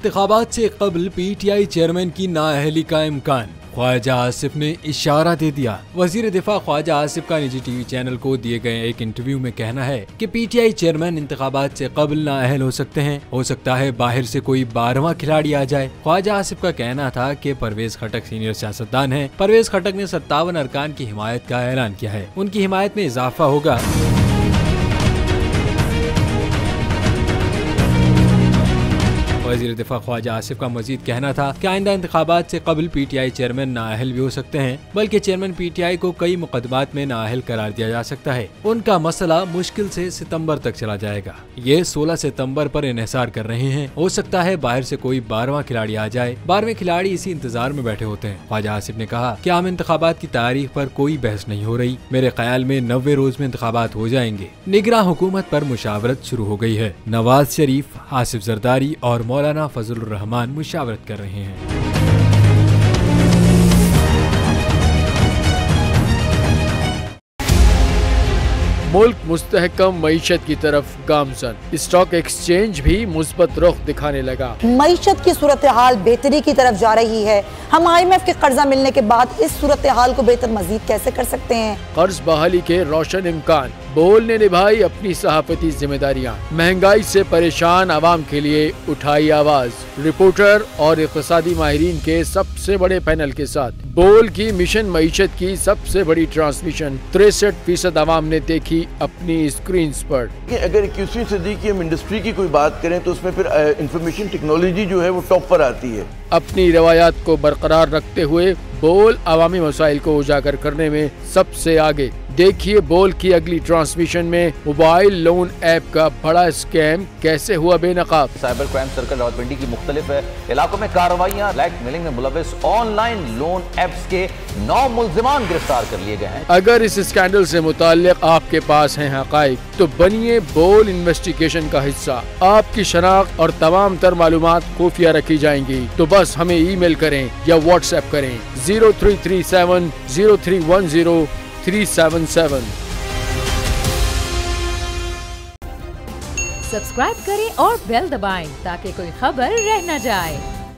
इंतखाबात से कबल PTI चेयरमैन की नाअहली का इम्कान, ख्वाजा आसिफ ने इशारा दे दिया। वजीर दिफा ख्वाजा आसिफ का निजी टीवी चैनल को दिए गए एक इंटरव्यू में कहना है कि PTI चेयरमैन इंतखाबात से कबल नाअहल हो सकते हैं। हो सकता है बाहर से कोई 12वां खिलाड़ी आ जाए। ख्वाजा आसिफ का कहना था कि परवेज खटक सीनियर सियासतदान हैं। परवेज खटक ने 57 अरकान की हिमायत का ऐलान किया है। उनकी हिमायत में इजाफा होगा। वज़ीर दिफा ख्वाजा आसिफ का मजीद कहना था कि आइंदा इंतखाबात से कबल PTI चेयरमैन नाअहल भी हो सकते हैं, बल्कि चेयरमैन PTI को कई मुकदमात में नाअहल करार दिया जा सकता है। उनका मसला मुश्किल से सितंबर तक चला जाएगा। ये 16 सितंबर पर इन्हिसार कर रहे हैं। हो सकता है बाहर से कोई 12वां खिलाड़ी आ जाए। 12वें खिलाड़ी इसी इंतजार में बैठे होते हैं। ख्वाजा आसिफ ने कहा कि आम इंतखाबात की तारीख पर कोई बहस नहीं हो रही। मेरे ख्याल में 90 रोज में इंतखाबात हो जाएंगे। निगरां हुकूमत पर मुशावरत शुरू हो गई है। नवाज शरीफ, आसिफ जरदारी और मौलाना फजलुर रहमान मुशावरत कर रहे हैं। मुल्क मुस्तहकम मईशत की तरफ गामजन, स्टॉक एक्सचेंज भी मुस्बत रुख दिखाने लगा। मईशत की सूरत हाल बेहतरी की तरफ जा रही है। हम IMF के कर्जा मिलने के बाद इस सूरत हाल को बेहतर मजीद कैसे कर सकते हैं? कर्ज बहाली के रोशन इम्कान। बोल ने निभाई अपनी सहाफती जिम्मेदारियाँ। महंगाई से परेशान आवाम के लिए उठाई आवाज। रिपोर्टर और इक़्तिसादी माहिरीन के सबसे बड़े पैनल के साथ बोल की मिशन मईशत की सबसे बड़ी ट्रांसमिशन 63% आवाम ने देखी अपनी स्क्रीन पर। अगर 21वीं सदी की हम इंडस्ट्री की कोई बात करें तो उसमें फिर इंफॉर्मेशन टेक्नोलॉजी जो है वो टॉप पर आती है। अपनी रवायात को बरकरार रखते हुए बोल अवामी मसाइल को उजागर करने में सबसे आगे। देखिए बोल की अगली ट्रांसमिशन में मोबाइल लोन ऐप का बड़ा स्कैम कैसे हुआ बेनकाब। साइबर क्राइम सर्कल रावलपिंडी की मुख्तलिफ इलाकों में कार्रवाइयाँ। ब्लैक मेलिंग में मुलविस ऑनलाइन लोन ऐप्स के 9 मुल्जिमान गिरफ्तार कर लिए गए हैं। अगर इस स्कैंडल से मुताल्लिक आपके पास हैं हक़ाइक़ तो बनिए बोल इन्वेस्टिगेशन का हिस्सा। आपकी शनाख्त और तमाम तर मालूमात खुफिया रखी जाएंगी। तो बस हमें ईमेल करें या व्हाट्सएप करें 0337 0310 377। सब्सक्राइब करें और बेल दबाएं ताकि कोई खबर रह न जाए।